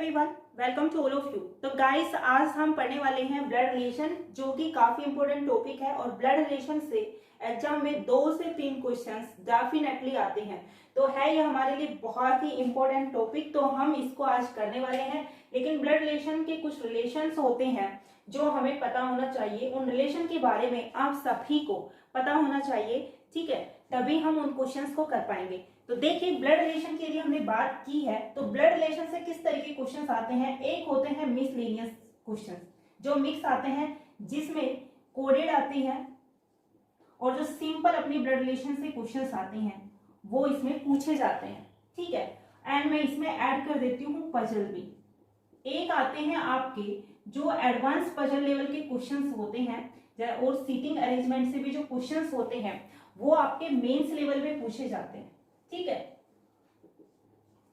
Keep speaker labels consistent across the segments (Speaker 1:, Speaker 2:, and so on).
Speaker 1: Everyone, welcome to all of you. तो guys, आज हम पढ़ने वाले हैं ब्लड रिलेशन, जो कि काफी इंपॉर्टेंट टॉपिक है और ब्लड रिलेशन से एग्जाम में 2 से 3 क्वेश्चंस डेफिनेटली आते हैं। तो है ये हमारे लिए बहुत ही इंपॉर्टेंट टॉपिक, तो हम इसको आज करने वाले हैं। लेकिन ब्लड रिलेशन के कुछ रिलेशंस होते हैं जो हमें पता होना चाहिए। उन रिलेशन के बारे में आप सभी को पता होना चाहिए, ठीक है, तभी हम उन क्वेश्चंस को कर पाएंगे। तो देखिए, ब्लड रिलेशन के लिए हमने बात की है, तो ब्लड रिलेशन से किस तरह के क्वेश्चंस आते हैं। एक होते हैं मिसलेनियस क्वेश्चंस, जो मिक्स आते हैं, जिसमें कोडेड आती है, और जो सिंपल अपनी ब्लड रिलेशन से क्वेश्चंस आते हैं वो इसमें पूछे जाते हैं, ठीक है। एंड मैं इसमें ऐड कर देती हूँ पजल भी। एक आते हैं आपके जो एडवांस पजल लेवल के क्वेश्चंस होते हैं, और सीटिंग अरेंजमेंट से भी जो क्वेश्चंस होते हैं वो आपके मेंस लेवल में पूछे जाते हैं, ठीक है।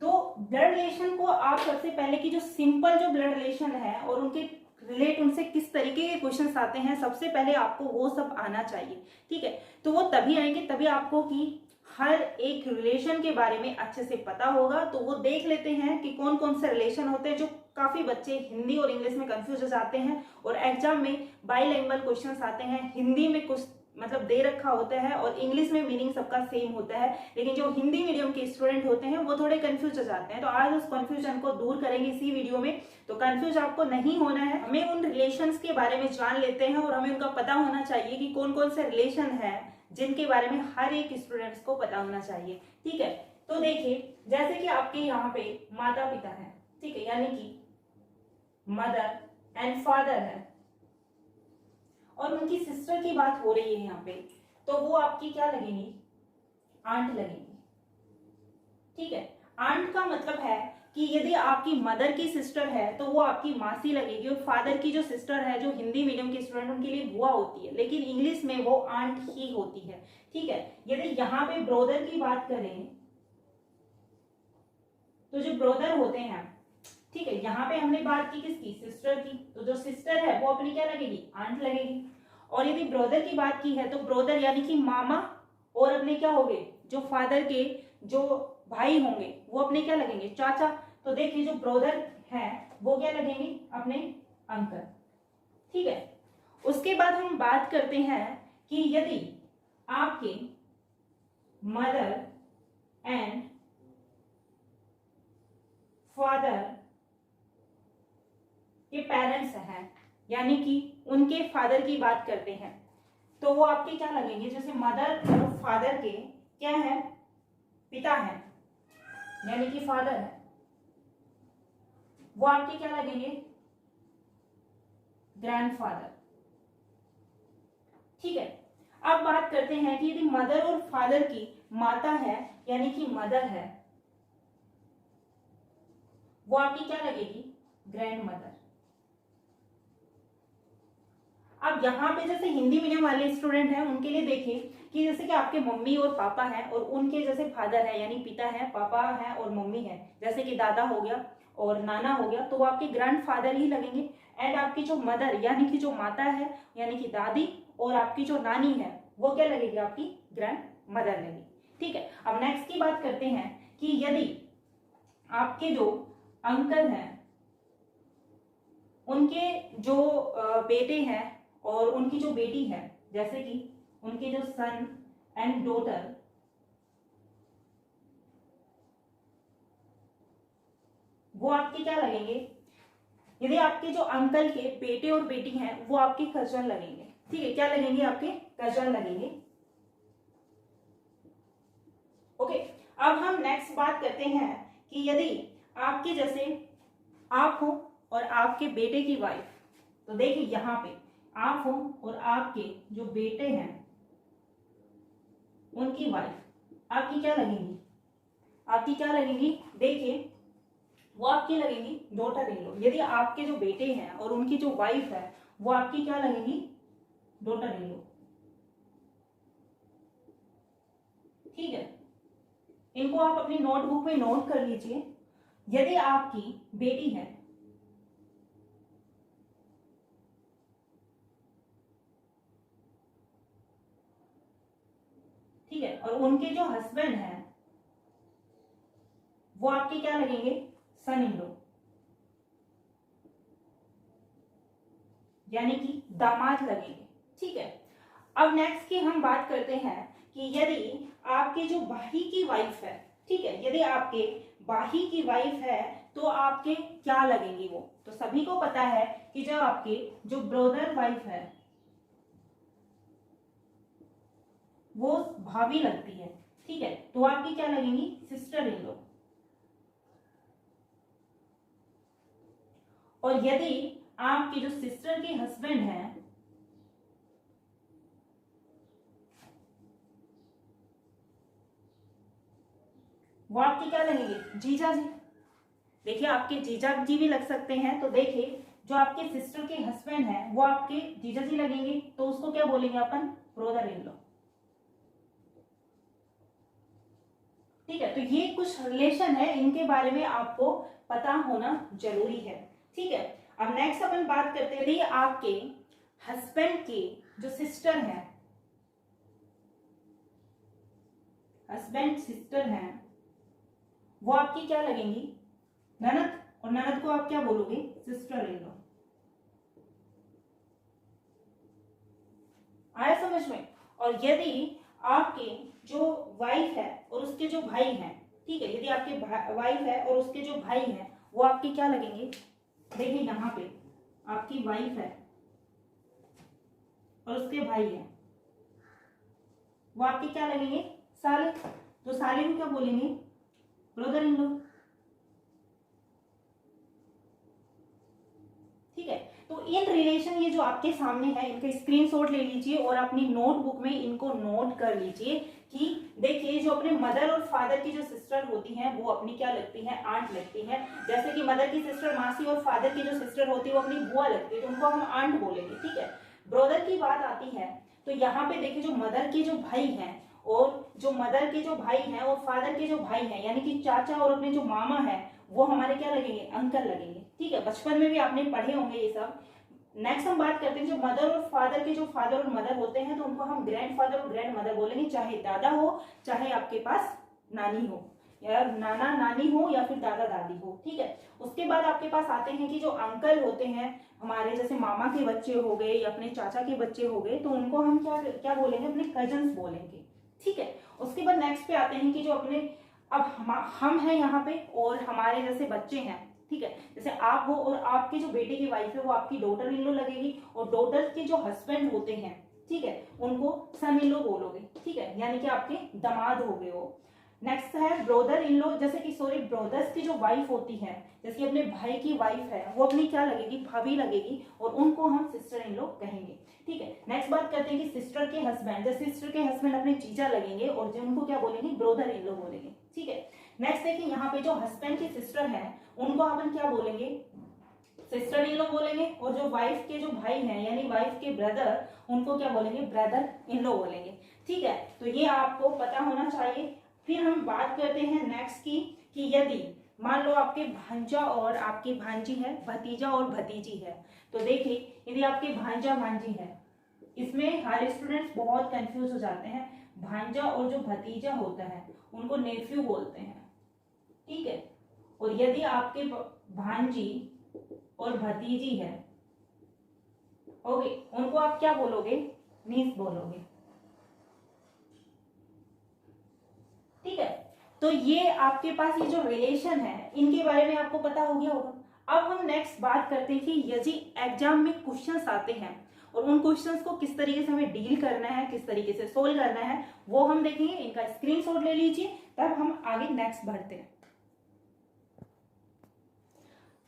Speaker 1: तो ब्लड रिलेशन को आप सबसे पहले की जो सिंपल जो ब्लड रिलेशन है और उनके रिलेट उनसे किस तरीके के क्वेश्चंस आते हैं, सबसे पहले आपको वो सब आना चाहिए, ठीक है। तो वो तभी आएंगे तभी आपको कि हर एक रिलेशन के बारे में अच्छे से पता होगा। तो वो देख लेते हैं कि कौन कौन से रिलेशन होते हैं। जो काफी बच्चे हिंदी और इंग्लिश में कंफ्यूज हो जाते हैं और एग्जाम में बाइलिंगुअल क्वेश्चंस आते हैं, हिंदी में कुछ मतलब दे रखा होता है और इंग्लिश में मीनिंग सबका सेम होता है, लेकिन जो हिंदी मीडियम के स्टूडेंट होते हैं वो थोड़े कंफ्यूज हो जाते हैं। तो आज उस कंफ्यूजन को दूर करेंगे इसी वीडियो में। तो कंफ्यूज आपको नहीं होना है, हमें उन रिलेशंस के बारे में जान लेते हैं और हमें उनका पता होना चाहिए कि कौन कौन से रिलेशन है जिनके बारे में हर एक स्टूडेंट्स को पता होना चाहिए, ठीक है। तो देखिए, जैसे कि आपके यहाँ पे माता पिता है, ठीक है, यानी कि मदर एंड फादर है, और उनकी सिस्टर की बात हो रही है यहाँ पे, तो वो आपकी क्या लगेंगी, आंट लगेंगी, ठीक है। आंट का मतलब है कि यदि आपकी मदर की सिस्टर है तो वो आपकी मासी लगेगी, और फादर की जो सिस्टर है, जो हिंदी मीडियम के स्टूडेंट उनके लिए बुआ होती है, लेकिन इंग्लिश में वो आंट ही होती है, ठीक है। यदि यहाँ पे ब्रोदर की बात करें तो जो ब्रोदर होते हैं, ठीक है, यहाँ पे हमने बात की किसकी, सिस्टर की, तो जो सिस्टर है वो अपनी क्या लगेगी, आंट लगेगी। और यदि ब्रदर की बात की है तो ब्रदर यानी कि मामा, और अपने क्या हो गए, जो फादर के जो भाई होंगे वो अपने क्या लगेंगे, चाचा। तो देखिए, जो ब्रदर है वो क्या लगेंगे, अपने अंकल, ठीक है। उसके बाद हम बात करते हैं कि यदि आपके मदर एंड फादर के पेरेंट्स हैं, यानी कि उनके फादर की बात करते हैं, तो वो आपके क्या लगेंगे, जैसे मदर और फादर के क्या है, पिता है, यानी कि फादर है, वो आपके क्या लगेंगे, ग्रैंडफादर, ठीक है। अब बात करते हैं कि यदि मदर और फादर की माता है, यानी कि मदर है, वो आपकी क्या लगेगी, ग्रैंड मदर। अब यहाँ पे जैसे हिंदी मीडियम वाले स्टूडेंट हैं उनके लिए देखिए कि जैसे कि आपके मम्मी और पापा हैं और उनके जैसे फादर है, यानी पिता है, पापा है और मम्मी है, जैसे कि दादा हो गया और नाना हो गया, तो वो आपके ग्रैंड फादर ही लगेंगे। एंड आपकी जो मदर यानी कि जो माता है, यानी कि दादी, और आपकी जो नानी है वो क्या लगेगी, आपकी ग्रैंड मदर लगेगी, ठीक है। अब नेक्स्ट की बात करते हैं कि यदि आपके जो अंकल हैं उनके जो बेटे हैं और उनकी जो बेटी है, जैसे कि उनके जो सन एंड डॉटर, वो आपके क्या लगेंगे, यदि आपके जो अंकल के बेटे और बेटी हैं वो आपके कजन लगेंगे, ठीक है, क्या लगेंगे, आपके कजन लगेंगे, ओके। अब हम नेक्स्ट बात करते हैं कि यदि आपके जैसे आप हो और आपके बेटे की वाइफ, तो देखिए यहाँ पे आप हो और आपके जो बेटे हैं उनकी वाइफ आपकी क्या लगेंगी, आपकी क्या लगेंगी, देखिए वो आपकी लगेंगी डॉटर इन लॉ। यदि आपके जो बेटे हैं और उनकी जो वाइफ है वो आपकी क्या लगेंगी, डॉटर इन लॉ, ठीक है। इनको आप अपनी नोटबुक में नोट कर लीजिए। यदि आपकी बेटी है, ठीक है, और उनके जो हस्बैंड हैं वो आपके क्या लगेंगे, सन इन लॉ, यानी कि दामाद लगेंगे। ठीक है, अब नेक्स्ट की हम बात करते हैं कि यदि आपके जो भाई की वाइफ है, ठीक है, यदि आपके भाई की वाइफ है तो आपके क्या लगेंगी वो। तो सभी को पता है कि जब आपके जो ब्रदर वाइफ है वो भाभी लगती है, ठीक है, तो आपकी क्या लगेंगी, सिस्टर इन लॉ। और यदि आपकी जो सिस्टर के हस्बैंड है वो आपके क्या लगेंगे, जीजा जी। देखिए आपके जीजा जी भी लग सकते हैं, तो देखिए जो आपके सिस्टर के हस्बैंड हैं वो आपके जीजा जी लगेंगे, तो उसको क्या बोलेंगे अपन, ब्रदर इन लॉ। ठीक है, तो ये कुछ रिलेशन है, इनके बारे में आपको पता होना जरूरी है। ठीक है, अब नेक्स्ट अपन बात करते हैं, यदि आपके हस्बैंड की जो सिस्टर है, हस्बैंड सिस्टर है, वो आपकी क्या लगेंगी, ननद। और ननद को आप क्या बोलोगे, सिस्टर इन लॉ। आया समझ में। और यदि आपके जो वाइफ है और उसके जो भाई हैं, ठीक है, यदि आपके वाइफ है और उसके जो भाई हैं वो आपके क्या लगेंगे, देखिए यहाँ पे आपकी वाइफ है और उसके भाई हैं, वो आपके क्या लगेंगे, साले। तो साले को क्या बोलेंगे, ब्रदर इन लॉ। ठीक है, तो इन रिलेशन ये जो आपके सामने है इनका स्क्रीनशॉट ले लीजिए और अपनी नोटबुक में इनको नोट कर लीजिए कि देखिए जो अपने मदर और फादर की जो सिस्टर होती हैं वो अपनी क्या लगती है, आंट लगती है। जैसे कि मदर की सिस्टर मासी और फादर की जो सिस्टर होती है वो अपनी बुआ लगती है, तो उनको हम आंट बोलेंगे। ठीक है, ब्रदर की बात आती है तो यहाँ पे देखिए जो मदर के जो भाई हैं और जो मदर के जो भाई हैं और फादर के जो भाई हैं यानी कि चाचा और अपने जो मामा है वो हमारे क्या लगेंगे, अंकल लगेंगे। ठीक है, बचपन में भी आपने पढ़े होंगे ये सब। नेक्स्ट हम बात करते हैं जो मदर और फादर के जो फादर और मदर होते हैं तो उनको हम ग्रैंडफादर और ग्रैंड मदर बोलेंगे, चाहे दादा हो चाहे आपके पास नानी हो, या नाना नानी हो या फिर दादा दादी हो। ठीक है, उसके बाद आपके पास आते हैं कि जो अंकल होते हैं हमारे, जैसे मामा के बच्चे हो गए या अपने चाचा के बच्चे हो गए, तो उनको हम क्या क्या बोलेंगे, अपने कजन्स बोलेंगे। ठीक है, उसके बाद नेक्स्ट पे आते हैं कि जो अपने अब हम हैं यहाँ पे और हमारे जैसे बच्चे हैं। ठीक है, जैसे आप हो और आपके जो बेटे की वाइफ है वो आपकी डॉटर इन लॉ लगेगी, और डॉटर के जो हस्बैंड होते हैं, ठीक है, उनको सन इन लॉ बोलोगे। ठीक है, यानी कि आपके दामाद हो गए वो। नेक्स्ट है ब्रदर इन लॉ, जैसे कि सॉरी ब्रदर्स की जो वाइफ होती है, जैसे अपने भाई की वाइफ है वो अपनी क्या लगेगी, भाभी लगेगी, और उनको हम सिस्टर इन लॉ कहेंगे। ठीक है, नेक्स्ट बात करते हैं कि सिस्टर के हस्बैंड, जैसे सिस्टर के हस्बैंड अपने जीजा लगेंगे और जो उनको क्या बोलेंगे, ब्रदर इन लॉ बोलेंगे। ठीक है, नेक्स्ट देखिए यहाँ पे जो हस्बैंड की सिस्टर है उनको अपन क्या बोलेंगे, सिस्टर इन लॉ बोलेंगे, और जो वाइफ के जो भाई हैं यानी वाइफ के ब्रदर उनको क्या बोलेंगे, ब्रदर इन लॉ बोलेंगे। ठीक है, तो ये आपको पता होना चाहिए। फिर हम बात करते हैं नेक्स्ट की कि यदि मान लो आपके भांजा और आपकी भांजी है, भतीजा और भतीजी है, तो देखिए यदि आपके भांजा भांजी है, इसमें हर स्टूडेंट्स बहुत कंफ्यूज हो जाते हैं। भांजा और जो भतीजा होता है उनको नेफ्यू बोलते हैं। ठीक है, और यदि आपके भांजी और भतीजी है, ओके, उनको आप क्या बोलोगे, नीस बोलोगे। ठीक है, तो ये आपके पास ये जो रिलेशन है इनके बारे में आपको पता हो गया होगा। अब हम नेक्स्ट बात करते हैं कि यदि एग्जाम में क्वेश्चंस आते हैं और उन क्वेश्चंस को किस तरीके से हमें डील करना है, किस तरीके से सोल्व करना है, वो हम देखेंगे। इनका स्क्रीनशॉट ले लीजिए, तब हम आगे नेक्स्ट बढ़ते हैं।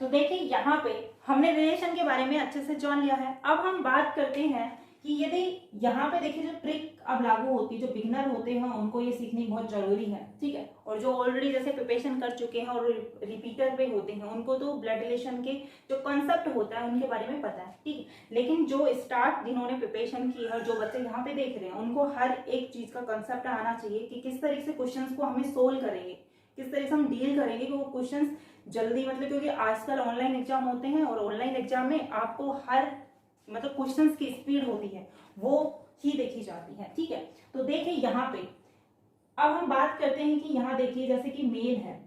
Speaker 1: तो देखिए यहाँ पे हमने रिलेशन के बारे में अच्छे से जान लिया है। अब हम बात करते हैं कि यदि यहाँ पे देखिए जो ट्रिक अब लागू होती है, जो बिगिनर होते हैं उनको ये सीखनी बहुत जरूरी है। ठीक है, और जो ऑलरेडी जैसे प्रिपरेशन कर चुके हैं और रिपीटर पे होते हैं उनको तो ब्लड रिलेशन के जो कॉन्सेप्ट होता है उनके बारे में पता है। ठीक है, लेकिन जो स्टार्ट जिन्होंने प्रिपरेशन की है और जो बच्चे यहाँ पे देख रहे हैं उनको हर एक चीज का कॉन्सेप्ट आना चाहिए कि किस तरीके से क्वेश्चन को हमें सोल्व करेंगे, किस तरह से हम डील करेंगे कि वो क्वेश्चंस जल्दी, मतलब क्योंकि आजकल ऑनलाइन एग्जाम होते हैं और ऑनलाइन एग्जाम में आपको हर मतलब क्वेश्चंस की स्पीड होती है वो ही देखी जाती है। ठीक है, तो देखिए यहाँ पे अब हम बात करते हैं कि यहाँ देखिए जैसे कि मेल है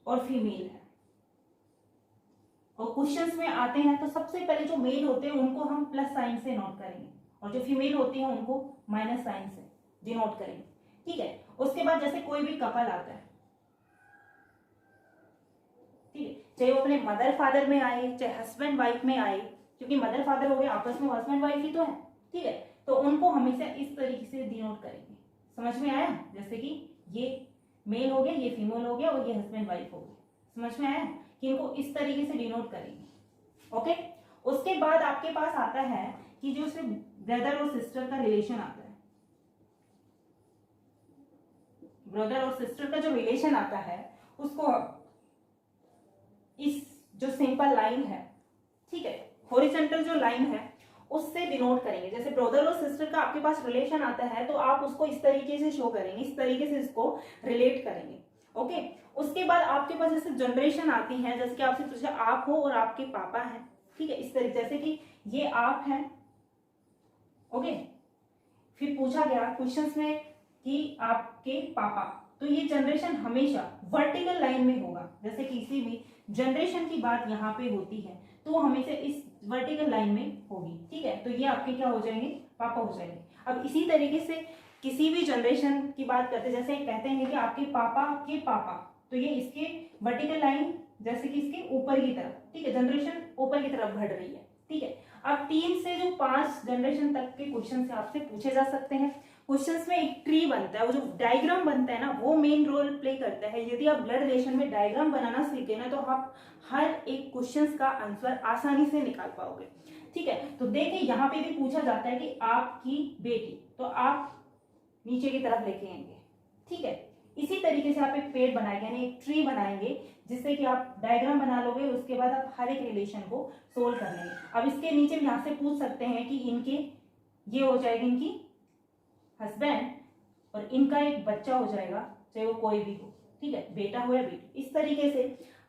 Speaker 1: और फीमेल है, और क्वेश्चंस में आते हैं तो सबसे पहले जो मेल होते हैं उनको हम प्लस साइन से नोट करेंगे और जो फीमेल होती हैं उनको माइनस साइन से डिनोट करेंगे, ठीक है। उसके बाद जैसे कोई भी कपल आता है, ठीक है, चाहे वो अपने मदर फादर में आए चाहे हस्बैंड वाइफ में आए, क्योंकि मदर फादर हो गए आपस में हस्बैंड वाइफ ही तो है, ठीक है, तो उनको हमेशा इस तरीके से डिनोट करेंगे। समझ में आया? जैसे कि ये मेल हो गया, ये फीमेल हो गया और ये हस्बैंड वाइफ हो गया। समझ में आया कि इनको इस तरीके से डिनोट करेंगे, ओके। उसके बाद आपके पास आता है कि जो सिर्फ ब्रदर और सिस्टर का रिलेशन आता है, ब्रदर और सिस्टर का जो रिलेशन आता है उसको इस जो सिंपल लाइन है, ठीक है, हॉरिजॉन्टल जो लाइन है उससे डिनोट करेंगे। जैसे ब्रदर और सिस्टर का आपके पास रिलेशन आता है तो आप उसको इस तरीके से शो करेंगे, इस तरीके से इसको रिलेट करेंगे, ओके। उसके बाद आपके पास जैसे जनरेशन आती है, जैसे कि आपसे पूछा आप हो और आपके पापा हैं, ठीक है, इस तरीके जैसे कि ये आप हैं, ओके। फिर पूछा गया क्वेश्चंस में कि आपके पापा, तो ये जनरेशन हमेशा वर्टिकल लाइन में होगा। जैसे किसी भी जनरेशन की बात यहाँ पे होती है तो वो हमेशा इस वर्टिकल लाइन में होगी, ठीक है, तो ये आपके क्या हो जाएंगे? पापा हो जाएंगे। अब इसी तरीके से किसी भी जनरेशन की बात करते हैं, जैसे कहते हैं कि आपके पापा के पापा, तो ये इसके वर्टिकल लाइन जैसे कि इसके ऊपर की तरफ, ठीक है, जनरेशन ऊपर की तरफ बढ़ रही है, ठीक है। अब 3 से जो 5 जनरेशन तक के क्वेश्चन से आपसे पूछे जा सकते हैं। क्वेश्चंस में एक ट्री बनता है, वो जो डायग्राम बनता है ना वो मेन रोल प्ले करता है। यदि आप ब्लड रिलेशन में डायग्राम बनाना सीख गए ना तो आप हर एक क्वेश्चंस का आंसर आसानी से निकाल पाओगे, ठीक है। तो देखिए यहाँ पे भी पूछा जाता है कि आपकी बेटी, तो आप नीचे की तरफ लेके आएंगे, ठीक है। इसी तरीके से आप एक पेड़ बनाएंगे यानी एक ट्री बनाएंगे जिससे कि आप डायग्राम बना लोगे, उसके बाद आप हर एक रिलेशन को सोल्व कर लेंगे। अब इसके नीचे भी यहाँ से पूछ सकते हैं कि इनके ये हो जाएगी इनकी हस्बैंड और इनका एक बच्चा हो जाएगा, चाहे वो कोई भी हो, ठीक है, बेटा हो या बेटी। इस तरीके से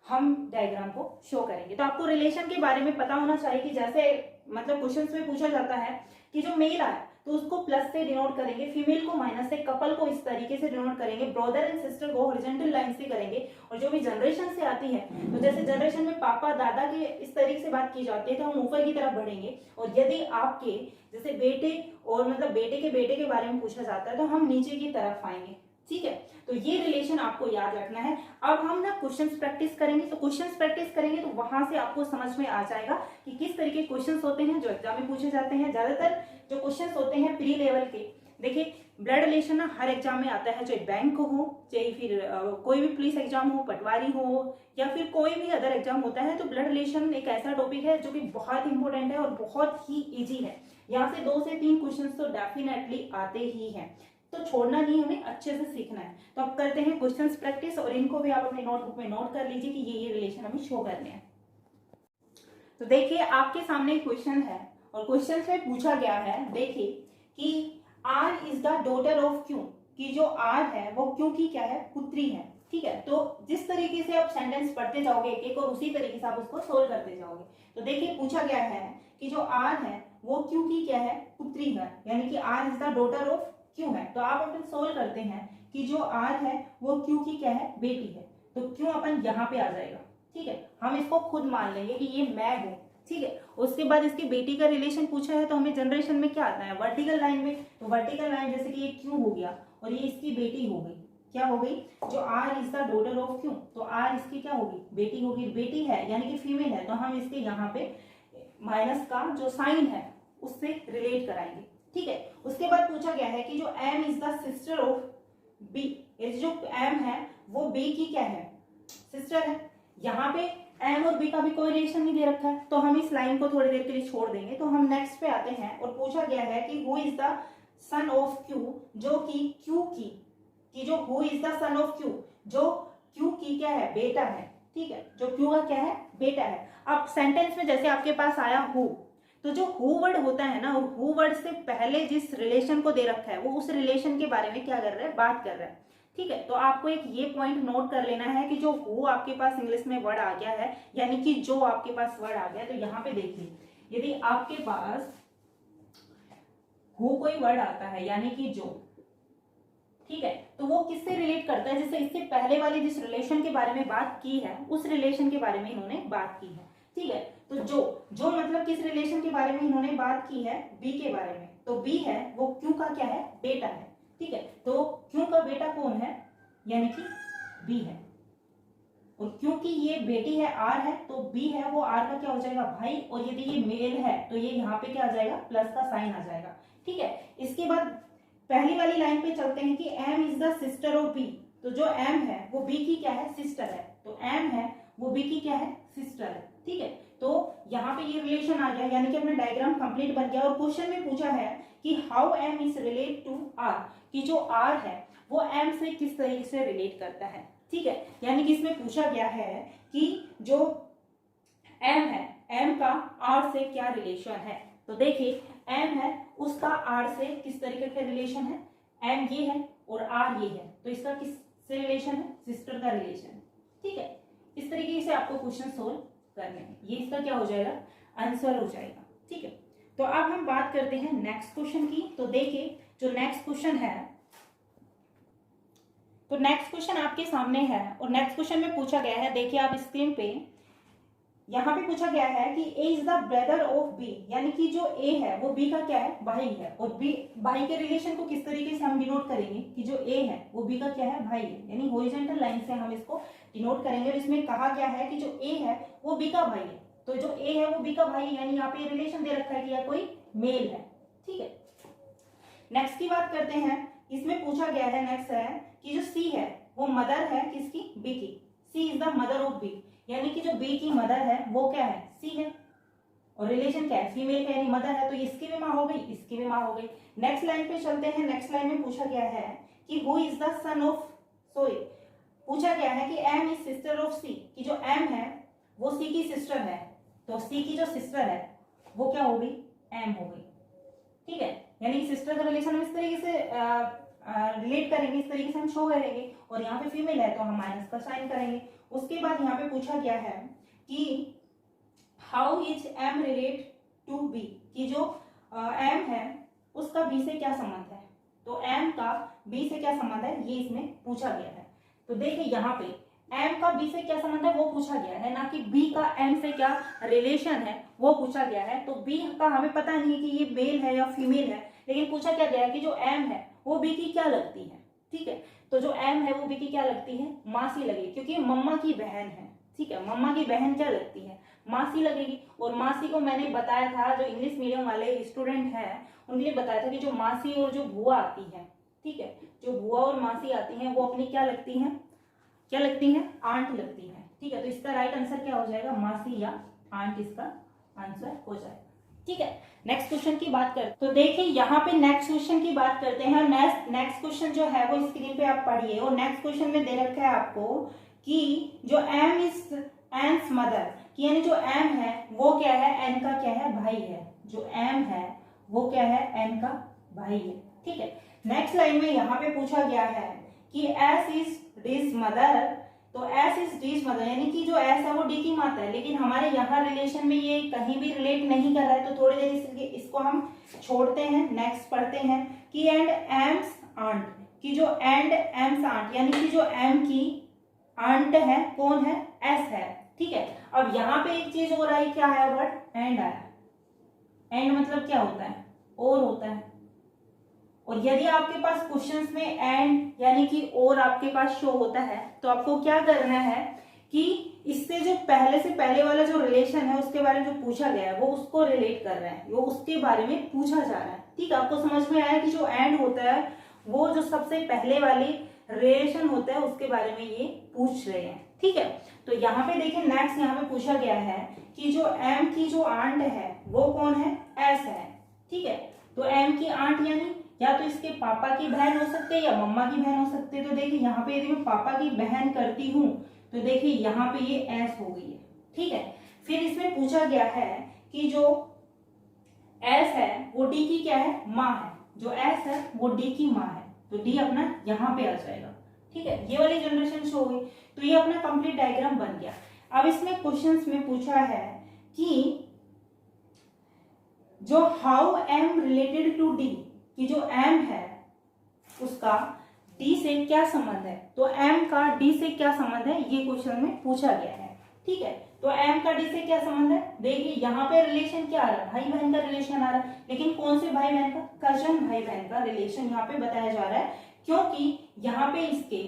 Speaker 1: हम डायग्राम को शो करेंगे। तो आपको रिलेशन के बारे में पता होना चाहिए कि जैसे मतलब क्वेश्चंस में पूछा जाता है कि जो मेल आया तो उसको प्लस से डिनोट करेंगे, फीमेल को माइनस से, कपल को इस तरीके से डिनोट करेंगे, ब्रदर एंड सिस्टर को हॉरिजॉन्टल लाइन से करेंगे। और जो भी जनरेशन से आती है तो जैसे जनरेशन में पापा दादा की इस तरीके से बात की जाती है तो हम ऊपर की तरफ बढ़ेंगे। और यदि आपके जैसे बेटे और मतलब बेटे के बारे में पूछा जाता है तो हम नीचे की तरफ आएंगे, ठीक है। तो ये रिलेशन आपको याद रखना है। अब हम ना क्वेश्चंस प्रैक्टिस करेंगे, तो क्वेश्चंस प्रैक्टिस करेंगे तो वहां से आपको समझ में आ जाएगा कि किस तरीके क्वेश्चंस होते हैं जो एग्जाम में पूछे जाते हैं। ज्यादातर जो क्वेश्चंस होते हैं प्री लेवल के, देखिए ब्लड रिलेशन ना हर एग्जाम में आता है, चाहे बैंक हो चाहे फिर कोई भी पुलिस एग्जाम हो, पटवारी हो या फिर कोई भी अदर एग्जाम होता है, तो ब्लड रिलेशन एक ऐसा टॉपिक है जो कि बहुत इंपॉर्टेंट है और बहुत ही ईजी है। यहाँ से 2 से 3 क्वेश्चन तो डेफिनेटली आते ही हैं, तो छोड़ना नहीं, हमें अच्छे से सीखना है। तो अब करते हैं क्वेश्चंस प्रैक्टिस और इनको भी आप अपने नोटबुक में नोट कर लीजिए कि ये रिलेशन हमें शो करने हैं। तो देखिए आपके सामने क्वेश्चन है और क्वेश्चन में पूछा गया है, देखिए कि R is the daughter of Q, कि जो आर है वो क्यू की क्या है? पुत्री है, ठीक है। तो जिस तरीके से आप सेंटेंस पढ़ते जाओगे एक एक और उसी तरीके से आप उसको सोल्व करते जाओगे। तो देखिए पूछा गया है कि जो आर है वो क्यू की क्या है? पुत्री है, यानी कि R is the daughter of Q है। तो आप अपन सोल्व करते हैं कि जो आर है वो क्यू की क्या है? बेटी है। तो क्यों अपन यहाँ पे आ जाएगा, ठीक है, हम इसको खुद मान लेंगे कि ये मैं हूं, ठीक है। उसके बाद इसकी बेटी का रिलेशन पूछा है तो हमें जनरेशन में क्या आता है? वर्टिकल लाइन में। तो वर्टिकल लाइन जैसे कि ये क्यू हो गया और ये इसकी बेटी हो गई, क्या हो गई? जो R is the daughter of Q, तो आर इसकी क्या होगी? बेटी होगी। बेटी है यानी कि फीमेल है, तो हम इसके यहाँ पे माइनस का जो साइन है उससे रिलेट कराएंगे, ठीक है। उसके बाद पूछा गया है कि जो M is the sister of B, जो एम है वो बी की क्या है? सिस्टर है। यहाँ पे एम और बी का भी कोई रिलेशन नहीं दे रखा है, तो हम इस लाइन को थोड़ी देर के लिए छोड़ देंगे। तो हम नेक्स्ट पे आते हैं और पूछा गया है कि who is the son of Q, जो कि क्यू की जो who is the son of Q, जो क्यू की क्या है? बेटा है, ठीक है, जो क्यू का क्या है? बेटा है। अब सेंटेंस में जैसे आपके पास आया हु, तो जो हु वर्ड होता है ना, हु वर्ड से पहले जिस रिलेशन को दे रखा है वो उस रिलेशन के बारे में क्या कर रहा है? बात कर रहा है, ठीक है। तो आपको एक ये पॉइंट नोट कर लेना है कि जो हु आपके पास इंग्लिश में वर्ड आ गया है, यानी कि जो आपके पास वर्ड आ गया, तो यहाँ पे देखिए यदि आपके पास हु कोई वर्ड आता है यानी कि जो, ठीक है, तो वो किससे रिलेट करता है? जैसे इससे पहले वाले जिस रिलेशन के बारे में बात की है उस रिलेशन के बारे में इन्होंने बात की है। ठीक है। तो जो मतलब किस रिलेशन के बारे में इन्होंने बात की है, बी के बारे में। तो बी है वो क्यू का क्या है, बेटा है। ठीक है, तो क्यू का बेटा कौन है, यानी कि बी है। और क्योंकि ये बेटी है आर है, तो बी है वो आर का क्या हो जाएगा, भाई। और यदि ये मेल है तो ये यहाँ पे क्या आ जाएगा, प्लस का साइन आ जाएगा। ठीक है, इसके बाद पहली वाली लाइन पे चलते हैं कि M is the sister of B. तो जो एम है वो बी की क्या है, सिस्टर है। तो एम है वो बी की क्या है, सिस्टर है। ठीक है, तो यहाँ पे ये रिलेशन आ गया, यानी कि अपना डायग्राम कंप्लीट बन गया। और क्वेश्चन में पूछा है कि how M is relate to R, कि जो आर है वो एम से किस तरीके से रिलेट करता है। ठीक है, यानी कि इसमें पूछा गया है कि जो एम है, एम का आर से क्या रिलेशन है। तो देखिए एम है उसका आर से किस तरीके का रिलेशन है, एम ये है और आर ये है, तो इसका किस से रिलेशन है, सिस्टर का रिलेशन। ठीक है, इस तरीके से आपको क्वेश्चन सोल्व करने हैं, ये इसका क्या हो जाएगा, आंसर हो जाएगा। ठीक है, तो अब हम बात करते हैं नेक्स्ट क्वेश्चन की। तो देखिए जो नेक्स्ट क्वेश्चन है, तो नेक्स्ट क्वेश्चन आपके सामने है और नेक्स्ट क्वेश्चन में पूछा गया है, देखिए आप स्क्रीन पे, यहाँ पे पूछा गया है कि A is the brother of B, यानी कि जो ए है वो बी का क्या है, भाई है। और बी भाई के रिलेशन को किस तरीके से हम डिनोट करेंगे कि जो ए है वो बी का क्या है, भाई है, यानी हॉरिजॉन्टल लाइन से हम इसको डिनोट करेंगे। और इसमें कहा गया है कि जो ए है वो बी का भाई है, तो जो ए है वो बी का भाई, यानी यहाँ पे रिलेशन दे रखा है कि यह कोई मेल है। ठीक है, नेक्स्ट की बात करते हैं। इसमें पूछा गया है, नेक्स्ट है कि जो सी है वो मदर है किसकी, बी की। C is the mother of B, यानी कि जो बी की मदर है वो क्या है, सी है। और रिलेशन क्या है, फीमेल का, यानी मदर है, तो इसकी भी माँ हो गई, इसकी भी माँ हो गई। नेक्स्ट लाइन पे चलते हैं। नेक्स्ट लाइन में पूछा गया है कि who is the son of, sorry पूछा गया है कि एम इज सिस्टर ऑफ सी, कि जो एम है वो सी की सिस्टर है। तो सी की जो सिस्टर है वो क्या हो गई, एम हो गई। ठीक है, यानी सिस्टर का रिलेशन हम इस तरीके से रिलेट करेंगे, इस तरीके से हम शो करेंगे। और यहाँ पे फीमेल है तो हम माइनस का साइन करेंगे। उसके बाद यहाँ पे पूछा गया है कि how is M relate to B, कि जो एम है उसका बी से क्या संबंध है। तो एम का बी से क्या संबंध है, ये इसमें पूछा गया है। तो देखिए यहाँ पे एम का बी से क्या संबंध है वो पूछा गया है, ना कि बी का एम से क्या रिलेशन है वो पूछा गया है। तो बी का हमें पता नहीं है कि ये मेल है या फीमेल है, लेकिन पूछा क्या गया है कि जो एम है वो बी की क्या लगती है। ठीक है, तो जो एम है वो बी की क्या लगती है, मासी लगेगी, क्योंकि मम्मा की बहन है। ठीक है, मम्मा की बहन क्या लगती है, मासी लगेगी। और मासी को मैंने बताया था, जो इंग्लिश मीडियम वाले स्टूडेंट हैं उनके लिए बताया था कि जो मासी और जो बुआ आती है, ठीक है, जो बुआ और मासी आती हैं वो अपनी क्या लगती हैं, क्या लगती हैं, आंट लगती हैं। ठीक है, तो इसका राइट आंसर क्या हो जाएगा, मासी या आंट, इसका आंसर हो जाएगा। ठीक है, नेक्स्ट क्वेश्चन की बात करते, तो देखिए यहाँ पे नेक्स्ट क्वेश्चन की बात करते हैं। नेक्स्ट क्वेश्चन जो है वो स्क्रीन पे आप पढ़िए। और नेक्स्ट क्वेश्चन में दे रखा है आपको कि जो एम इज एन्स मदर, कि यानी जो एम है वो क्या है, एन का क्या है, भाई है। जो एम है वो क्या है, एन का भाई है। ठीक है, नेक्स्ट लाइन में यहाँ पे पूछा गया है कि एस इज डीज मदर। तो एस इज डीज मदर, यानी कि जो एस है वो डी की माता है, लेकिन हमारे यहाँ रिलेशन में ये कहीं भी रिलेट नहीं कर रहा है, तो थोड़ी देर इसको हम छोड़ते हैं। नेक्स्ट पढ़ते हैं कि एंड एम्स आंट, कि जो एंड एम्स आंट, यानी कि जो एम की आंट है कौन है, एस है। ठीक है, अब यहाँ पे एक चीज हो रहा है, क्या आया वर्ड, एंड आया। एंड मतलब क्या होता है, और होता है। और यदि आपके पास क्वेश्चंस में एंड यानी कि और आपके पास शो होता है, तो आपको क्या करना है कि इससे जो पहले से पहले वाला जो रिलेशन है उसके बारे में जो पूछा गया है वो उसको रिलेट कर रहा है, वो उसके बारे में पूछा जा रहा है। ठीक है, आपको समझ में आया कि जो एंड होता है वो जो सबसे पहले वाली रिलेशन होता है उसके बारे में ये पूछ रहे हैं। ठीक है, तो यहाँ पे देखिए नेक्स्ट यहाँ पे पूछा गया है कि जो एम की जो आंट है वो कौन है, एस है। ठीक है, तो एम की आंट यानी या तो इसके पापा की बहन हो सकती है या मम्मा की बहन हो सकती है। तो देखिए यहाँ पे यदि मैं पापा की बहन करती हूँ तो देखिए यहाँ पे ये एस हो गई है। ठीक है, फिर इसमें पूछा गया है कि जो एस है वो डी की क्या है, माँ है। जो एस है वो डी की माँ है, तो डी अपना यहाँ पे आ जाएगा। ठीक है, ये वाली जनरेशन शो हुई, तो ये अपना कंप्लीट डायग्राम बन गया। अब इसमें क्वेश्चंस में पूछा है कि जो how M related to D, कि जो एम है उसका डी से क्या संबंध है। तो एम का डी से क्या संबंध है ये क्वेश्चन में पूछा गया है। ठीक है। तो एम का डी से क्या संबंध है, देखिए यहाँ पे रिलेशन क्या आ रहा है, भाई बहन का रिलेशन आ रहा है, लेकिन कौन से भाई बहन का, कजन भाई बहन का रिलेशन यहाँ पे बताया जा रहा है, क्योंकि यहाँ पे इसके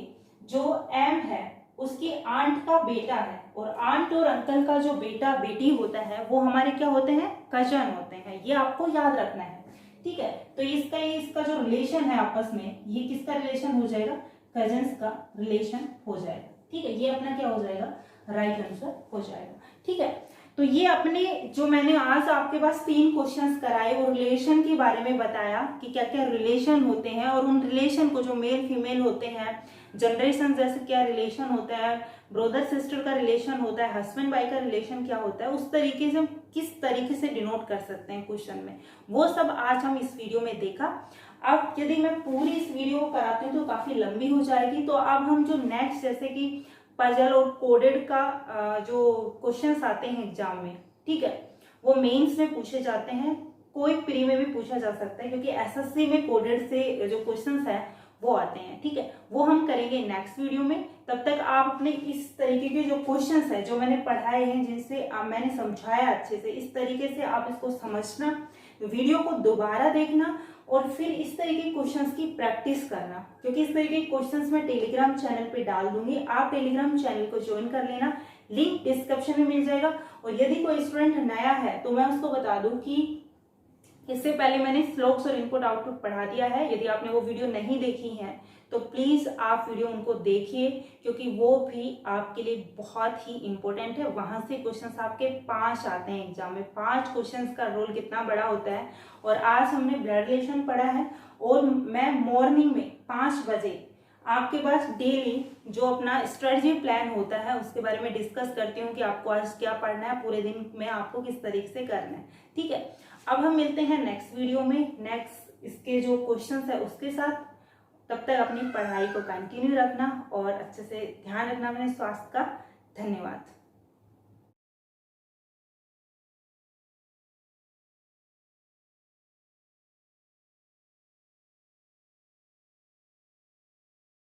Speaker 1: जो एम है उसकी आंट का बेटा है, और आंट और अंकल का जो बेटा बेटी होता है वो हमारे क्या होते हैं, कजन होते हैं, ये आपको याद रखना है, ठीक है। तो इसका जो रिलेशन है आपस में, ये किसका रिलेशन हो जाएगा, कजन्स का रिलेशन हो जाएगा, ठीक है। ये अपना क्या हो जाएगा, राइट आंसर हो जाएगा, ठीक है। तो ये अपने जो मैंने आज आपके पास 3 क्वेश्चंस कराए वो रिलेशन के बारे में बताया कि क्या क्या रिलेशन होते हैं, और उन रिलेशन को जो मेल फीमेल होते हैं, जनरेशन जैसे क्या रिलेशन होता है, ब्रदर सिस्टर का रिलेशन होता है, हस्बैंड वाइफ का रिलेशन क्या होता है, उस तरीके से किस तरीके से डिनोट कर सकते हैं क्वेश्चन में, वो सब आज हम इस वीडियो में देखा। अब यदि मैं पूरी इस वीडियो को कराती हूँ तो काफी लंबी हो जाएगी, तो अब हम जो नेक्स्ट जैसे कि पजल और कोडेड का जो क्वेश्चंस आते हैं एग्जाम में, ठीक है, वो मेंस में पूछे जाते हैं, कोई प्री में भी पूछा जा सकता है, क्योंकि एसएससी में कोडेड से जो क्वेश्चंस है वो आते हैं, ठीक है, वो हम करेंगे नेक्स्ट वीडियो में। तब तक आप अपने इस तरीके के जो क्वेश्चंस है जो मैंने पढ़ाए हैं, जिनसे मैंने समझाया अच्छे से, इस तरीके से आप इसको समझना, वीडियो को दोबारा देखना, और फिर इस तरीके के क्वेश्चंस की प्रैक्टिस करना, क्योंकि इस तरीके के क्वेश्चंस मैं टेलीग्राम चैनल पे डाल दूंगी, आप टेलीग्राम चैनल को ज्वाइन कर लेना, लिंक डिस्क्रिप्शन में मिल जाएगा। और यदि कोई स्टूडेंट नया है तो मैं उसको बता दूं कि इससे पहले मैंने स्लोक्स और इनपुट आउटपुट पढ़ा दिया है, यदि आपने वो वीडियो नहीं देखी है तो प्लीज आप वीडियो उनको देखिए, क्योंकि वो भी आपके लिए बहुत ही इंपॉर्टेंट है। वहां से क्वेश्चंस आपके 5 आते हैं एग्जाम में, 5 क्वेश्चंस का रोल कितना बड़ा होता है। और आज हमने ब्लड रिलेशन पढ़ा है, और मैं मॉर्निंग में 5 बजे आपके पास डेली जो अपना स्ट्रेटजी प्लान होता है उसके बारे में डिस्कस करती हूँ कि आपको आज क्या पढ़ना है, पूरे दिन में आपको किस तरीके से करना है, ठीक है। अब हम मिलते हैं नेक्स्ट वीडियो में, नेक्स्ट इसके जो क्वेश्चंस है उसके साथ। तब तक अपनी पढ़ाई को कंटिन्यू रखना और अच्छे से ध्यान रखना अपने स्वास्थ्य का। धन्यवाद।